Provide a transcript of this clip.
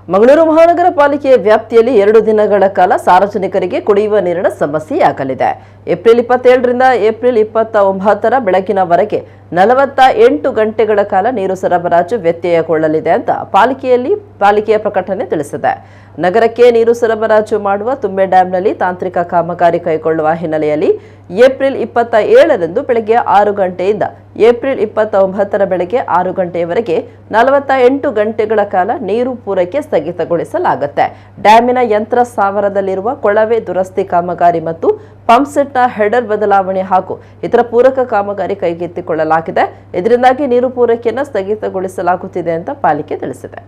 ಮಂಗಳೂರು ಮಹಾನಗರ ಪಾಲಿಕೆಯ ವ್ಯಾಪ್ತಿಯಲ್ಲಿ 2 ದಿನಗಳ ಕಾಲ ಸಾರ್ವಜನಿಕರಿಗೆ ಕುಡಿಯುವ ನೀರಿನ ಸಮಸ್ಯೆಯಾಗಲಿದೆ. ಏಪ್ರಿಲ್ 27ರಿಂದ ಏಪ್ರಿಲ್ 29ರ ಬೆಳಗಿನವರೆಗೆ 48 ಗಂಟೆಗಳ ಕಾಲ ನೀರು ಸರಬರಾಜು ವ್ಯತ್ಯಯಗೊಳ್ಳಲಿದೆ ಅಂತ ಪಾಲಿಕೆಯ ಪ್ರಕಟಣೆ ತಿಳಿಸಿದೆ. ನಗರಕ್ಕೆ ನೀರು ಸರಬರಾಜು ಮಾಡುವ ತುಂಬೆ ಡ್ಯಾಂನಲ್ಲಿ ತಾಂತ್ರಿಕ ಕಾಮಗಾರಿ ಕೈಗೊಳ್ಳುವ ಹಿನ್ನೆಲೆಯಲ್ಲಿ ಏಪ್ರಿಲ್ 27ರಂದು ಬೆಳಗ್ಗೆ 6 ಗಂಟೆಯಿಂದ ಏಪ್ರಿಲ್ 29ರ ಬೆಳಗ್ಗೆ 6 ಗಂಟೆಯವರೆಗೆ 48 ಗಂಟೆಗಳ ಕಾಲ ನೀರು ಪೂರೈಕೆ ಸ್ಥಗಿತಗೊಳಿಸಲಾಗುತ್ತೆ. ಡ್ಯಾಮಿನ ಯಂತ್ರ ಸ್ಥಾವರದಲ್ಲಿರುವ ಕೊಳವೆ ದುರಸ್ತಿ ಕಾಮಗಾರಿ ಮತ್ತು ಪಂಪ್ಸೆಟ್ನ ಹೆಡರ್ ಬದಲಾವಣೆ ಹಾಗೂ ಇತರ ಪೂರಕ ಕಾಮಗಾರಿ ಕೈಗೆತ್ತಿಕೊಳ್ಳಲಾಗಿದೆ. ಇದರಿಂದಾಗಿ ನೀರು ಪೂರೈಕೆಯನ್ನು ಸ್ಥಗಿತಗೊಳಿಸಲಾಗುತ್ತಿದೆ ಅಂತ ಪಾಲಿಕೆ ತಿಳಿಸಿದೆ.